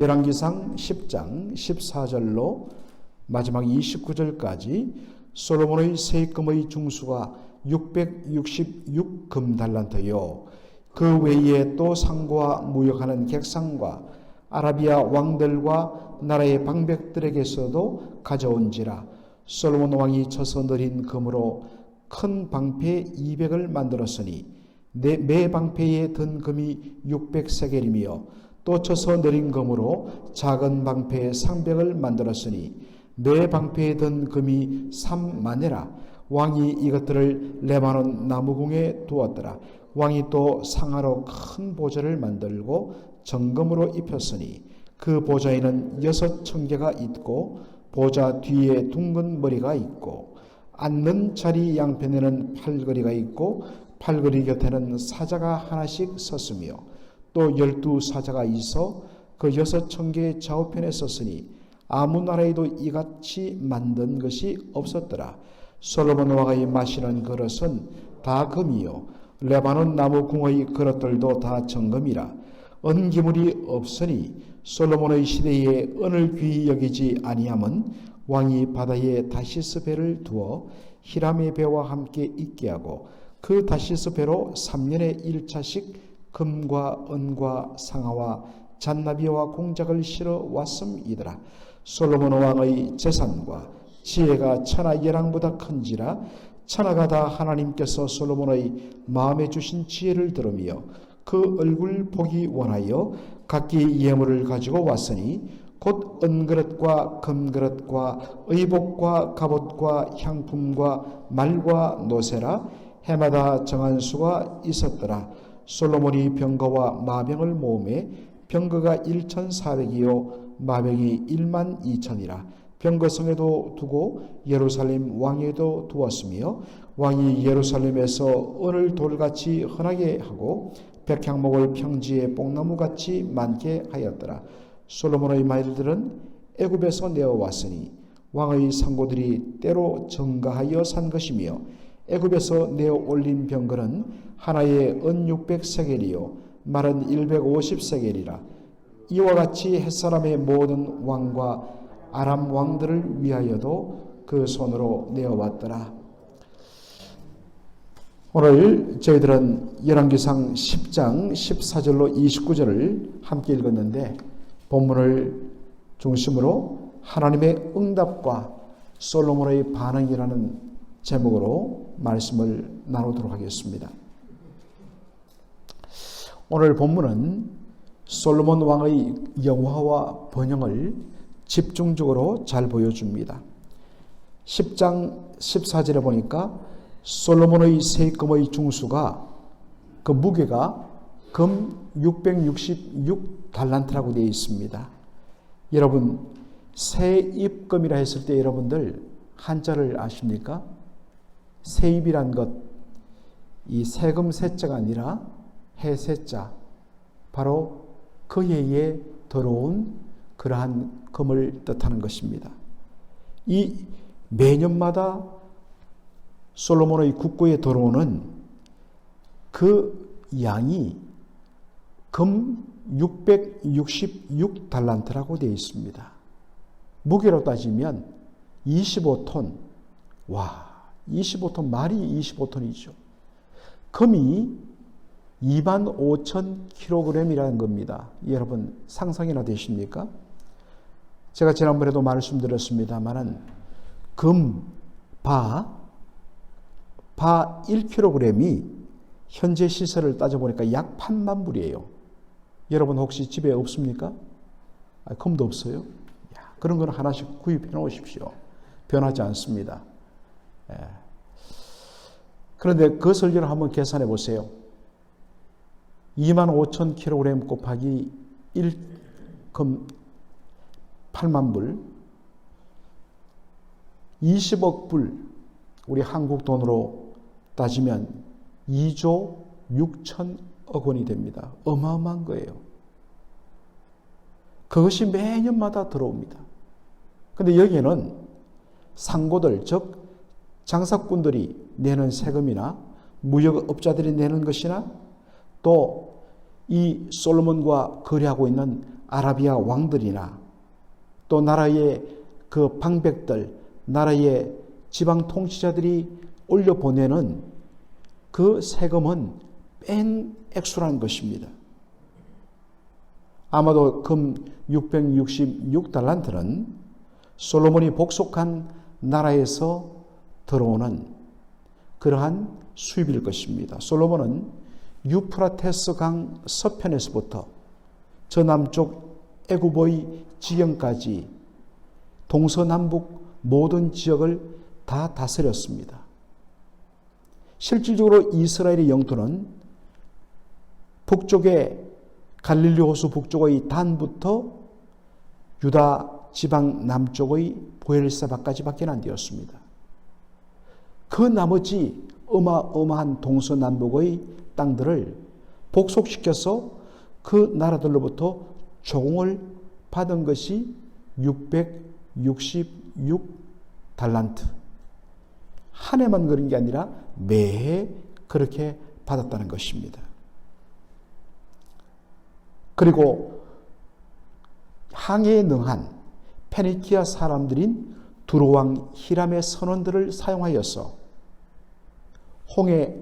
열왕기상 10장 14절로 마지막 29절까지 솔로몬의 세금의 중수가 666 금달란트요. 그 외에 또 상고와 무역하는 객상과 아라비아 왕들과 나라의 방백들에게서도 가져온지라. 솔로몬 왕이 쳐서 느린 금으로 큰 방패 200을 만들었으니 매 방패에 든 금이 600세겔이며 또 쳐서 느린 금으로 작은 방패 300을 만들었으니 매 방패에 든 금이 3만회라. 왕이 이것들을 레바논 나무궁에 두었더라. 왕이 또 상하로 큰 보좌를 만들고 정금으로 입혔으니 그 보좌에는 6청개가 있고 보좌 뒤에 둥근 머리가 있고 앉는 자리 양편에는 팔걸이가 있고 팔걸이 곁에는 사자가 하나씩 섰으며 또 12사자가 있어 그 6청개의 좌우편에 섰으니 아무 나라에도 이같이 만든 것이 없었더라. 솔로몬 왕의 마시는 그릇은 다 금이요 레바논 나무 궁의 그릇들도 다 정금이라. 은기물이 없으니 솔로몬의 시대에 은을 귀히 여기지 아니함은 왕이 바다에 다시스 배를 두어 히람의 배와 함께 있게 하고 그 다시스 배로 3년에 1차씩 금과 은과 상아와 잔나비와 공작을 실어 왔음이더라. 솔로몬 왕의 재산과 지혜가 천하 예랑보다 큰지라. 천하가 다 하나님께서 솔로몬의 마음에 주신 지혜를 들으며 그 얼굴 보기 원하여 각기 예물을 가지고 왔으니 곧 은그릇과 금그릇과 의복과 갑옷과 향품과 말과 노새라. 해마다 정한 수가 있었더라. 솔로몬이 병거와 마병을 모으매 병거가 1,400이요 마병이 12,000이라. 병거성에도 두고 예루살렘 왕에도 두었으며 왕이 예루살렘에서 은을 돌같이 흔하게 하고 백향목을 평지에 뽕나무같이 많게 하였더라. 솔로몬의 말들은 애굽에서 내어왔으니 왕의 상고들이 때로 증가하여 산 것이며 애굽에서 내어 올린 병거는 하나에 은 600세겔이요 말은 150세겔이라. 이와 같이 햇사람의 모든 왕과 아람 왕들을 위하여도 그 손으로 내어왔더라. 오늘 저희들은 열왕기상 10장 14절로 29절을 함께 읽었는데 본문을 중심으로 하나님의 응답과 솔로몬의 반응이라는 제목으로 말씀을 나누도록 하겠습니다. 오늘 본문은 솔로몬 왕의 영화와 번영을 집중적으로 잘 보여줍니다. 10장 14절에 보니까 솔로몬의 세금의 중수가 그 무게가 금 666달란트라고 되어 있습니다. 여러분 세입금이라 했을 때 여러분들 한자를 아십니까? 세입이란 것, 이 세금 세자가 아니라 해세자, 바로 그 해에 들어온 그러한 금을 뜻하는 것입니다. 이 매년마다 솔로몬의 국고에 들어오는 그 양이 금 666달란트라고 되어 있습니다. 무게로 따지면 25톤, 25톤, 말이 25톤이죠. 금이 25,000kg이라는 겁니다. 여러분 상상이나 되십니까? 제가 지난번에도 말씀드렸습니다만은 금, 바 1kg이 현재 시세를 따져보니까 약 8만 불이에요. 여러분 혹시 집에 없습니까? 금도 없어요? 그런 건 하나씩 구입해 놓으십시오. 변하지 않습니다. 그런데 그 설계를 한번 계산해 보세요. 25,000kg 곱하기 1금 8만 불, 20억 불, 우리 한국 돈으로 따지면 2조 6천억 원이 됩니다. 어마어마한 거예요. 그것이 매년마다 들어옵니다. 그런데 여기에는 상고들, 즉 장사꾼들이 내는 세금이나 무역업자들이 내는 것이나 또 이 솔로몬과 거래하고 있는 아라비아 왕들이나 또 나라의 그 방백들, 나라의 지방 통치자들이 올려보내는 그 세금은 뺀 액수라는 것입니다. 아마도 금 666달란트는 솔로몬이 복속한 나라에서 들어오는 그러한 수입일 것입니다. 솔로몬은 유프라테스 강 서편에서부터 저 남쪽 애굽의 지경까지 동서남북 모든 지역을 다 다스렸습니다. 실질적으로 이스라엘의 영토는 북쪽의 갈릴리 호수 북쪽의 단부터 유다 지방 남쪽의 보엘세바까지밖에 안 되었습니다. 그 나머지 어마어마한 동서남북의 땅들을 복속시켜서 그 나라들로부터 종을 받은 것이 666달란트. 한 해만 그런 게 아니라 매해 그렇게 받았다는 것입니다. 그리고 항해에 능한 페니키아 사람들인 두로왕 히람의 선원들을 사용하여서 홍해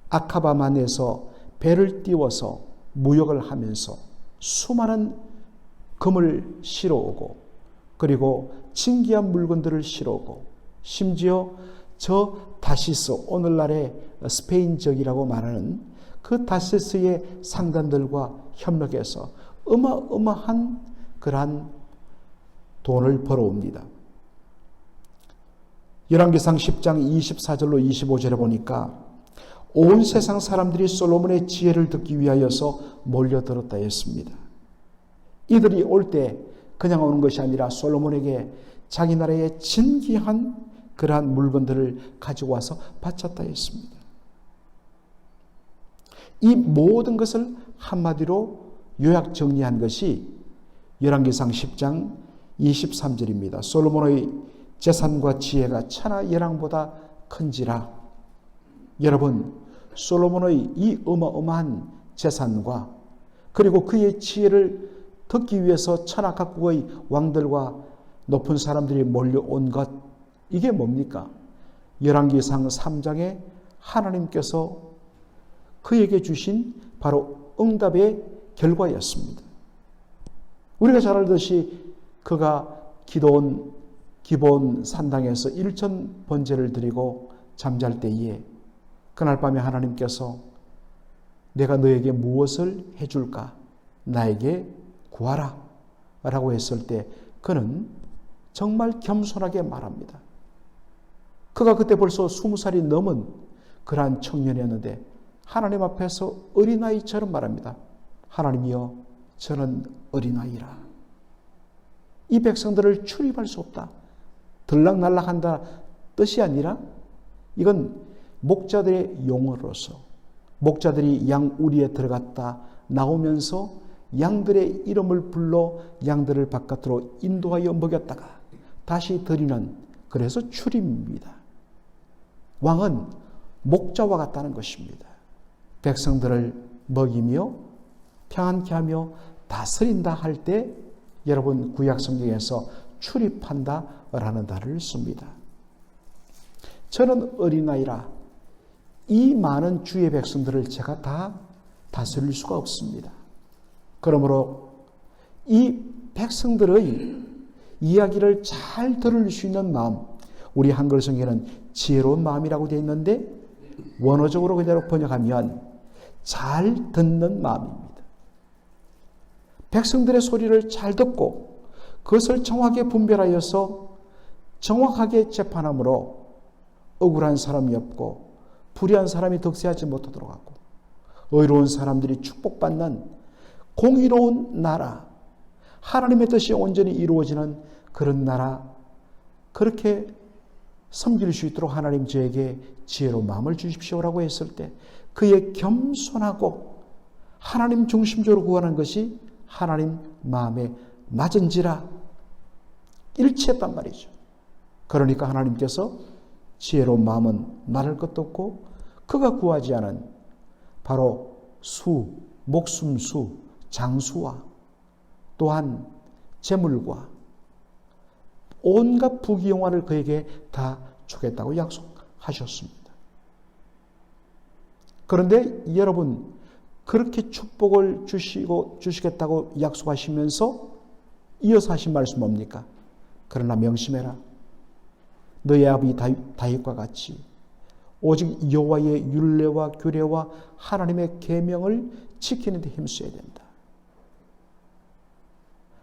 아카바만에서 배를 띄워서 무역을 하면서 수많은 금을 실어오고 그리고 신기한 물건들을 실어오고 심지어 저 다시스, 오늘날의 스페인 지역이라고 말하는 그 다시스의 상단들과 협력해서 어마어마한 그러한 돈을 벌어옵니다. 열왕기상 10장 24절로 25절에 보니까 온 세상 사람들이 솔로몬의 지혜를 듣기 위하여서 몰려들었다 했습니다. 이들이 올 때 그냥 오는 것이 아니라 솔로몬에게 자기 나라의 진귀한 그러한 물건들을 가지고 와서 바쳤다 했습니다. 이 모든 것을 한마디로 요약 정리한 것이 열왕기상 10장 23절입니다. 솔로몬의 재산과 지혜가 천하 예랑보다 큰지라. 여러분, 솔로몬의 이 어마어마한 재산과 그리고 그의 지혜를 듣기 위해서 천하 각국의 왕들과 높은 사람들이 몰려온 것, 이게 뭡니까? 열왕기상 3장에 하나님께서 그에게 주신 바로 응답의 결과였습니다. 우리가 잘 알듯이 그가 기본 산당에서 1천 번제를 드리고 잠잘 때에 그날 밤에 하나님께서 내가 너에게 무엇을 해줄까? 나에게 구하라 라고 했을 때 그는 정말 겸손하게 말합니다. 그가 그때 벌써 20살이 넘은 그러한 청년이었는데 하나님 앞에서 어린아이처럼 말합니다. 하나님이여, 저는 어린아이라. 이 백성들을 출입할 수 없다. 들락날락한다 뜻이 아니라 이건 목자들의 용어로서 목자들이 양 우리에 들어갔다 나오면서 양들의 이름을 불러 양들을 바깥으로 인도하여 먹였다가 다시 드리는, 그래서 출입입니다. 왕은 목자와 같다는 것입니다. 백성들을 먹이며 평안케 하며 다스린다 할 때 여러분 구약 성경에서 출입한다 라는 단어를 씁니다. 저는 어린아이라 이 많은 주의 백성들을 제가 다 다스릴 수가 없습니다. 그러므로 이 백성들의 이야기를 잘 들을 수 있는 마음, 우리 한글 성경에는 지혜로운 마음이라고 되어 있는데 원어적으로 그대로 번역하면 잘 듣는 마음입니다. 백성들의 소리를 잘 듣고 그것을 정확하게 분별하여서 정확하게 재판함으로 억울한 사람이 없고 불의한 사람이 득세하지 못하도록 하고 의로운 사람들이 축복받는 공의로운 나라, 하나님의 뜻이 온전히 이루어지는 그런 나라, 그렇게 섬길 수 있도록 하나님 저에게 지혜로운 마음을 주십시오라고 했을 때 그의 겸손하고 하나님 중심적으로 구하는 것이 하나님 마음에 맞은지라 일치했단 말이죠. 그러니까 하나님께서 지혜로운 마음은 말할 것도 없고 그가 구하지 않은 바로 목숨수, 장수와 또한 재물과 온갖 부귀영화를 그에게 다 주겠다고 약속하셨습니다. 그런데 여러분, 그렇게 축복을 주시겠다고 약속하시면서 이어서 하신 말씀 뭡니까? 그러나 명심해라. 너의 아버지 다윗과 같이 오직 여호와의 율례와 규례와 하나님의 계명을 지키는 데 힘써야 된다.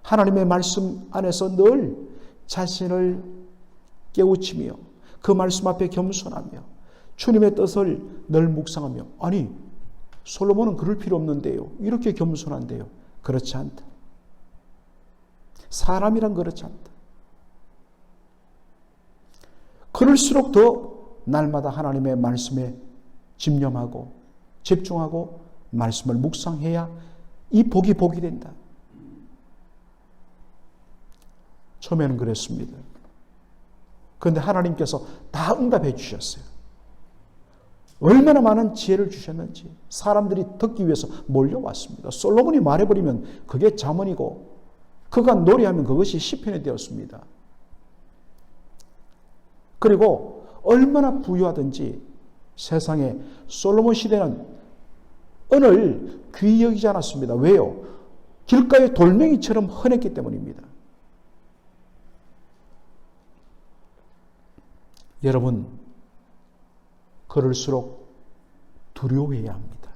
하나님의 말씀 안에서 늘 자신을 깨우치며 그 말씀 앞에 겸손하며 주님의 뜻을 늘 묵상하며, 아니 솔로몬은 그럴 필요 없는데요, 이렇게 겸손한데요. 그렇지 않다. 사람이란 그렇지 않다. 그럴수록 더 날마다 하나님의 말씀에 집념하고 집중하고 말씀을 묵상해야 이 복이 된다. 처음에는 그랬습니다. 그런데 하나님께서 다 응답해 주셨어요. 얼마나 많은 지혜를 주셨는지 사람들이 듣기 위해서 몰려왔습니다. 솔로몬이 말해버리면 그게 잠언이고 그가 노래하면 그것이 시편이 되었습니다. 그리고 얼마나 부유하든지 세상에 솔로몬 시대는 은을 귀히 여기지 않았습니다. 왜요? 길가의 돌멩이처럼 흔했기 때문입니다. 여러분, 그럴수록 두려워해야 합니다.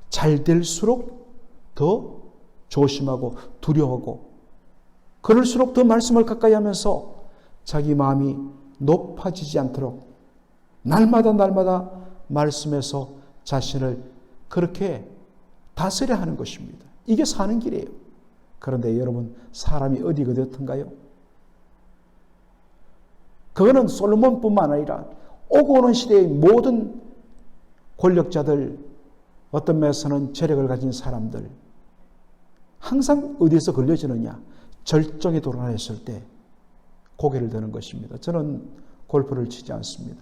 잘 될수록 더 조심하고 두려워하고, 그럴수록 더 말씀을 가까이 하면서 자기 마음이 높아지지 않도록 날마다 말씀에서 자신을 그렇게 다스려 하는 것입니다. 이게 사는 길이에요. 그런데 여러분, 사람이 어디 그렇던가요? 그거는 솔로몬뿐만 아니라 오고 오는 시대의 모든 권력자들, 어떤 면에서는 재력을 가진 사람들, 항상 어디에서 걸려지느냐? 절정에 도달했을 때 고개를 드는 것입니다. 저는 골프를 치지 않습니다.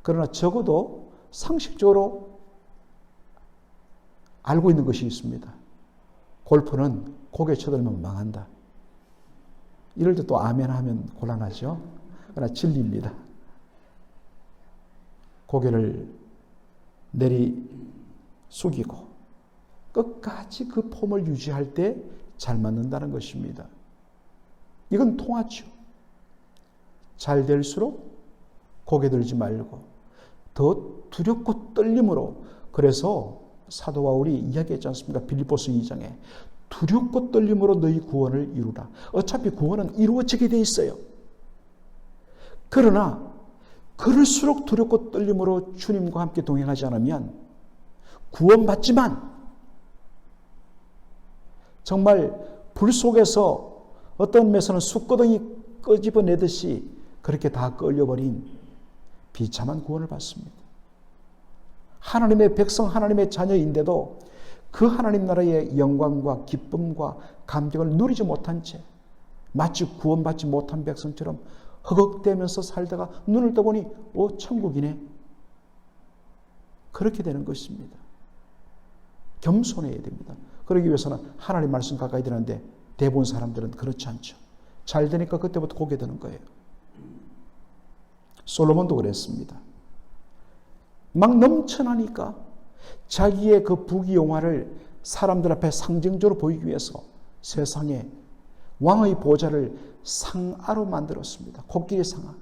그러나 적어도 상식적으로 알고 있는 것이 있습니다. 골프는 고개 쳐들면 망한다. 이럴 때 또 아멘 하면 곤란하죠. 그러나 진리입니다. 고개를 내리 숙이고 끝까지 그 폼을 유지할 때 잘 맞는다는 것입니다. 이건 통하죠. 잘 될수록 고개 들지 말고 더 두렵고 떨림으로, 그래서 사도 바울이 이야기했지 않습니까? 빌립보서 2장에 두렵고 떨림으로 너희 구원을 이루라. 어차피 구원은 이루어지게 돼 있어요. 그러나 그럴수록 두렵고 떨림으로 주님과 함께 동행하지 않으면 구원받지만 정말 불 속에서 어떤 면에서는 숯거덩이 끄집어내듯이 그렇게 다 끌려버린 비참한 구원을 받습니다. 하나님의 백성, 하나님의 자녀인데도 그 하나님 나라의 영광과 기쁨과 감격을 누리지 못한 채 마치 구원받지 못한 백성처럼 허걱대면서 살다가 눈을 떠보니 천국이네. 그렇게 되는 것입니다. 겸손해야 됩니다. 그러기 위해서는 하나님 말씀 가까이 드는데 대부분 사람들은 그렇지 않죠. 잘 되니까 그때부터 고개 드는 거예요. 솔로몬도 그랬습니다. 막 넘쳐나니까 자기의 그 부귀영화를 사람들 앞에 상징적으로 보이기 위해서 세상에 왕의 보좌를 상아로 만들었습니다. 코끼리 상아.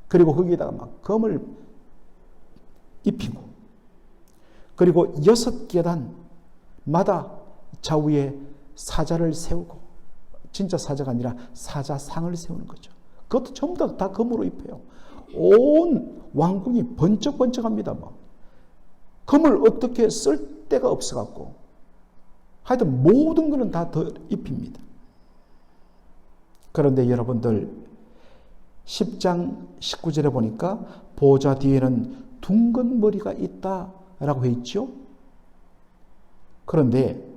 그리고 거기에다가 막 금을 입히고, 그리고 6계단마다 좌우에 사자를 세우고, 진짜 사자가 아니라 사자상을 세우는 거죠. 그것도 전부 다 금으로 입혀요. 온 왕궁이 번쩍번쩍합니다. 금을 어떻게 쓸 데가 없어갖고 하여튼 모든 것은 다 더 입힙니다. 그런데 여러분들 10장 19절에 보니까 보좌 뒤에는 둥근 머리가 있다라고 해 있죠. 그런데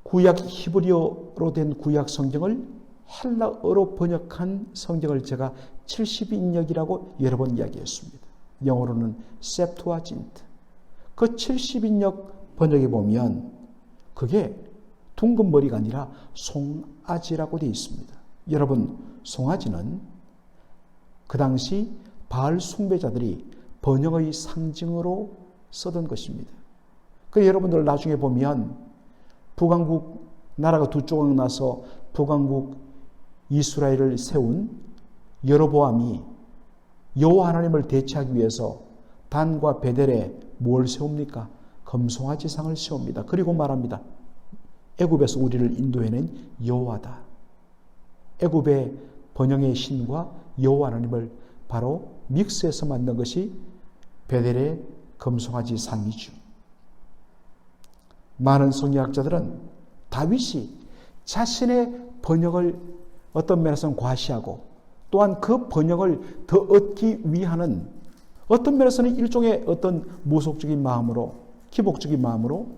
구약 히브리어로 된 구약 성경을 헬라어로 번역한 성경을 제가 70인역이라고 여러 번 이야기했습니다. 영어로는 셉투아진트. 그 70인역 번역에 보면 그게 둥근 머리가 아니라 송아지라고 되어 있습니다. 여러분, 송아지는 그 당시 바알 숭배자들이 번영의 상징으로 쓰던 것입니다. 그 여러분들 나중에 보면 북왕국 나라가 두 쪽으로 나서 북왕국 이스라엘을 세운 여로보암이 여호와 하나님을 대체하기 위해서 단과 베델에 뭘 세웁니까? 금송아지 상을 세웁니다. 그리고 말합니다. 애굽에서 우리를 인도해낸 여호와다. 애굽의 번영의 신과 여호와 하나님을 바로 믹스해서 만든 것이 베델의 금송아지 상이죠. 많은 성경학자들은 다윗이 자신의 번영을 어떤 면에서는 과시하고 또한 그 번영을 더 얻기 위하는 어떤 면에서는 일종의 어떤 무속적인 마음으로 기복적인 마음으로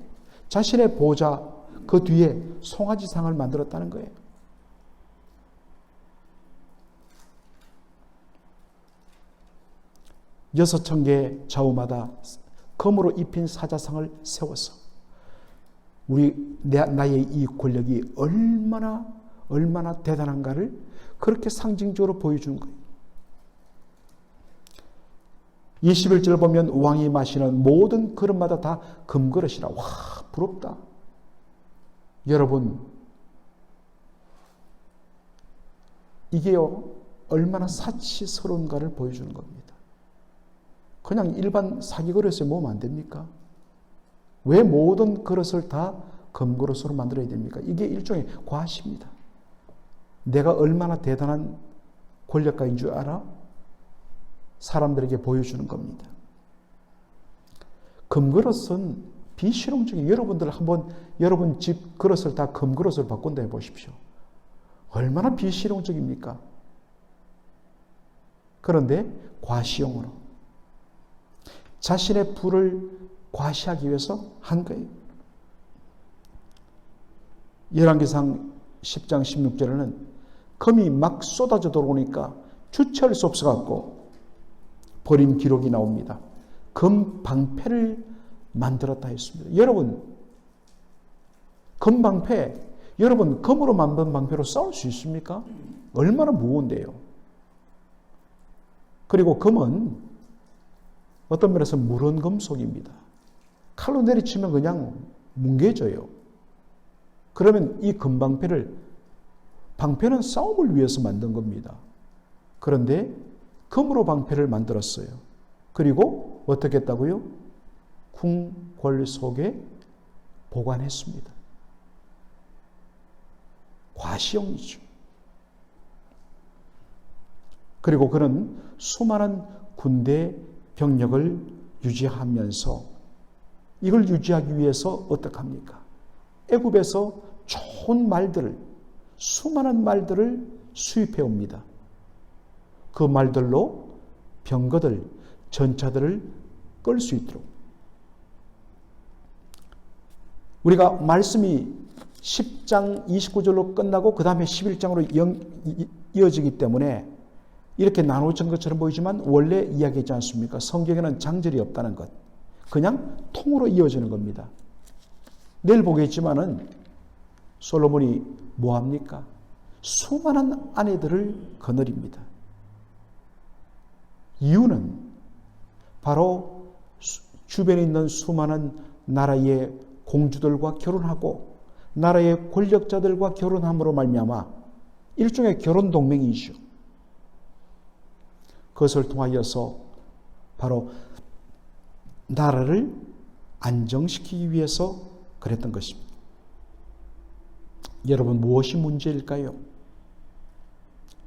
자신의 보좌 그 뒤에 송아지상을 만들었다는 거예요. 여섯 층계 좌우마다 금으로 입힌 사자상을 세워서 나의 이 권력이 얼마나 대단한가를 그렇게 상징적으로 보여준 거예요. 21절 보면 왕이 마시는 모든 그릇마다 다 금그릇이라. 와, 부럽다. 여러분, 이게요 얼마나 사치스러운가를 보여주는 겁니다. 그냥 일반 사기 그릇에 모으면 안 됩니까? 왜 모든 그릇을 다 금그릇으로 만들어야 됩니까? 이게 일종의 과시입니다. 내가 얼마나 대단한 권력가인 줄 알아? 사람들에게 보여주는 겁니다. 금그릇은 비실용적인, 여러분들 한번 여러분 집 그릇을 다 금그릇으로 바꾼다 해보십시오. 얼마나 비실용적입니까? 그런데 과시용으로 자신의 부를 과시하기 위해서 한 거예요. 열왕기상 10장 16절에는 금이 막 쏟아져 들어오니까 주체할 수 없어갖고 버린 기록이 나옵니다. 금 방패를 만들었다 했습니다. 여러분, 금 방패, 여러분 금으로 만든 방패로 싸울 수 있습니까? 얼마나 무거운데요. 그리고 금은 어떤 면에서 무른 금속입니다. 칼로 내리치면 그냥 뭉개져요. 그러면 이 금방패는 싸움을 위해서 만든 겁니다. 그런데 금으로 방패를 만들었어요. 그리고 어떻게 했다고요? 궁궐 속에 보관했습니다. 과시용이죠. 그리고 그는 수많은 군대 병력을 유지하면서 이걸 유지하기 위해서 어떻게 합니까? 애굽에서 좋은 말들을, 수많은 말들을 수입해 옵니다. 그 말들로 병거들, 전차들을 끌 수 있도록. 우리가 말씀이 10장 29절로 끝나고 그 다음에 11장으로 이어지기 때문에 이렇게 나눠진 것처럼 보이지만 원래 이야기하지 않습니까? 성경에는 장절이 없다는 것. 그냥 통으로 이어지는 겁니다. 내일 보겠지만은 솔로몬이 뭐합니까? 수많은 아내들을 거느립니다. 이유는 바로 주변에 있는 수많은 나라의 공주들과 결혼하고 나라의 권력자들과 결혼함으로 말미암아 일종의 결혼 동맹이죠. 그것을 통하여서 바로 나라를 안정시키기 위해서 그랬던 것입니다. 여러분, 무엇이 문제일까요?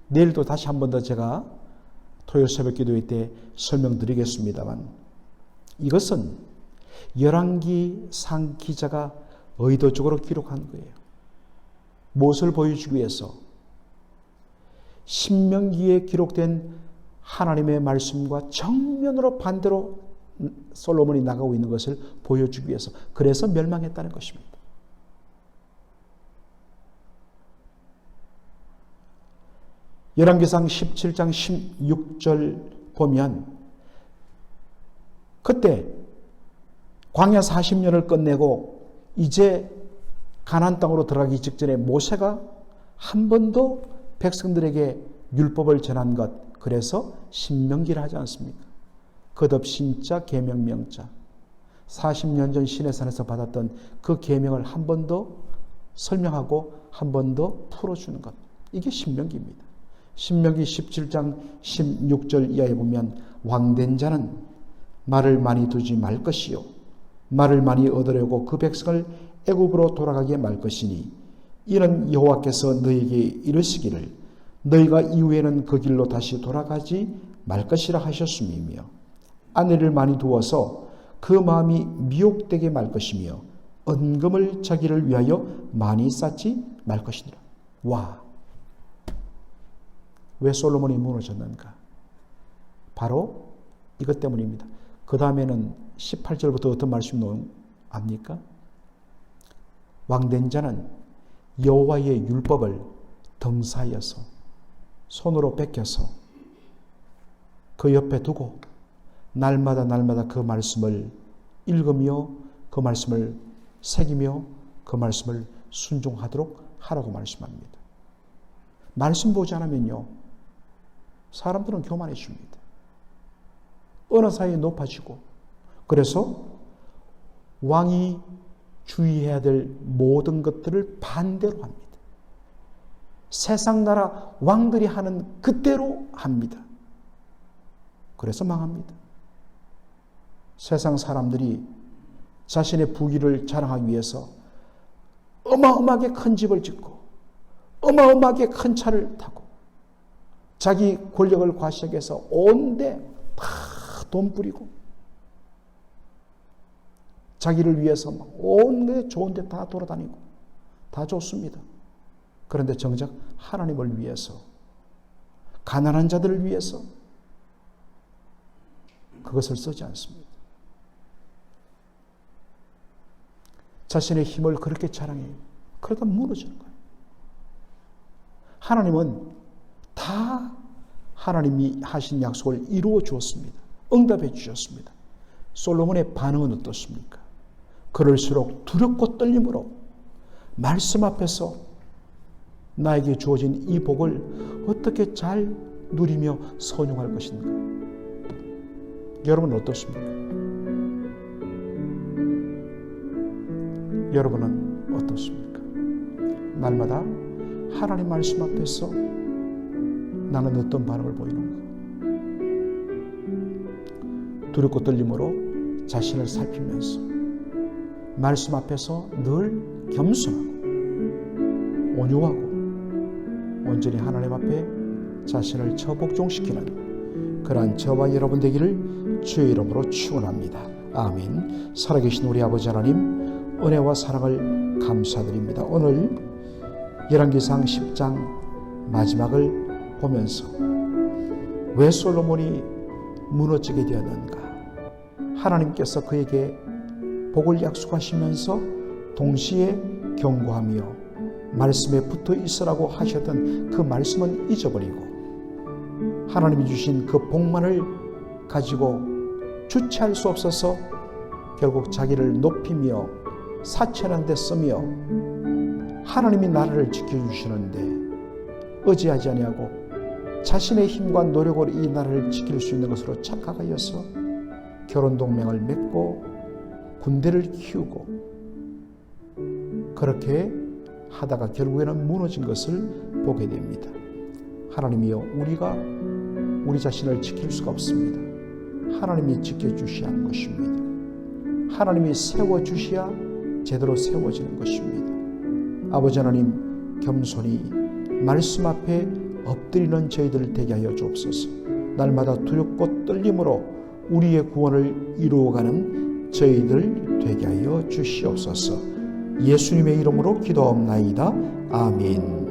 내일도 다시 한 번 더 제가 토요일 새벽 기도회 때 설명드리겠습니다만 이것은 열왕기상 기자가 의도적으로 기록한 거예요. 무엇을 보여주기 위해서? 신명기에 기록된 하나님의 말씀과 정면으로 반대로 솔로몬이 나가고 있는 것을 보여주기 위해서. 그래서 멸망했다는 것입니다. 열왕기상 17장 16절 보면 그때 광야 40년을 끝내고 이제 가나안 땅으로 들어가기 직전에 모세가 한 번도 백성들에게 율법을 전한 것, 그래서 신명기를 하지 않습니까? 거듭 신자 계명 명자, 40년 전 시내산에서 받았던 그 계명을 한 번 더 설명하고 한 번 더 풀어주는 것, 이게 신명기입니다. 신명기 17장 16절 이하에 보면 왕된 자는 말을 많이 두지 말 것이요 말을 많이 얻으려고 그 백성을 애굽으로 돌아가게 말 것이니 이는 여호와께서 너에게 이르시기를 너희가 이후에는 그 길로 다시 돌아가지 말 것이라 하셨음이며 아내를 많이 두어서 그 마음이 미혹되게 말 것이며 은금을 자기를 위하여 많이 쌓지 말 것이니라. 와, 왜 솔로몬이 무너졌는가? 바로 이것 때문입니다. 그 다음에는 18절부터 어떤 말씀이 압니까? 왕된 자는 여호와의 율법을 등사하여서 손으로 뺏겨서 그 옆에 두고 날마다 그 말씀을 읽으며 그 말씀을 새기며 그 말씀을 순종하도록 하라고 말씀합니다. 말씀 보지 않으면요, 사람들은 교만해집니다. 어느 사이에 높아지고, 그래서 왕이 주의해야 될 모든 것들을 반대로 합니다. 세상 나라 왕들이 하는 그대로 합니다. 그래서 망합니다. 세상 사람들이 자신의 부귀를 자랑하기 위해서 어마어마하게 큰 집을 짓고 어마어마하게 큰 차를 타고 자기 권력을 과시하기 위해서 온데 다 돈 뿌리고 자기를 위해서 온데 좋은 데 다 돌아다니고 다 좋습니다. 그런데 정작 하나님을 위해서, 가난한 자들을 위해서 그것을 쓰지 않습니다. 자신의 힘을 그렇게 자랑해요. 그러다 무너지는 거예요. 하나님은 다 하나님이 하신 약속을 이루어 주었습니다. 응답해 주셨습니다. 솔로몬의 반응은 어떻습니까? 그럴수록 두렵고 떨림으로 말씀 앞에서 나에게 주어진 이 복을 어떻게 잘 누리며 선용할 것인가? 여러분은 어떻습니까? 여러분은 어떻습니까? 날마다 하나님 말씀 앞에서 나는 어떤 반응을 보이는가? 두렵고 떨림으로 자신을 살피면서 말씀 앞에서 늘 겸손하고 온유하고 온전히 하나님 앞에 자신을 처복종시키는 그러한 저와 여러분 되기를 주의 이름으로 축원합니다. 아멘. 살아계신 우리 아버지 하나님, 은혜와 사랑을 감사드립니다. 오늘 열왕기상 10장 마지막을 보면서 왜 솔로몬이 무너지게 되었는가? 하나님께서 그에게 복을 약속하시면서 동시에 경고하며 말씀에 붙어 있으라고 하셨던 그 말씀은 잊어버리고 하나님이 주신 그 복만을 가지고 주체할 수 없어서 결국 자기를 높이며 사치하는 데 쓰며 하나님이 나라를 지켜주시는데 의지하지 아니하고 자신의 힘과 노력으로 이 나라를 지킬 수 있는 것으로 착각하여서 결혼동맹을 맺고 군대를 키우고 그렇게 하다가 결국에는 무너진 것을 보게 됩니다. 하나님이여, 우리가 우리 자신을 지킬 수가 없습니다. 하나님이 지켜주셔야 하는 것입니다. 하나님이 세워주셔야 제대로 세워지는 것입니다. 아버지 하나님, 겸손히 말씀 앞에 엎드리는 저희들 되게 하여 주옵소서. 날마다 두렵고 떨림으로 우리의 구원을 이루어가는 저희들 되게 하여 주시옵소서. 예수님의 이름으로 기도하옵나이다. 아멘.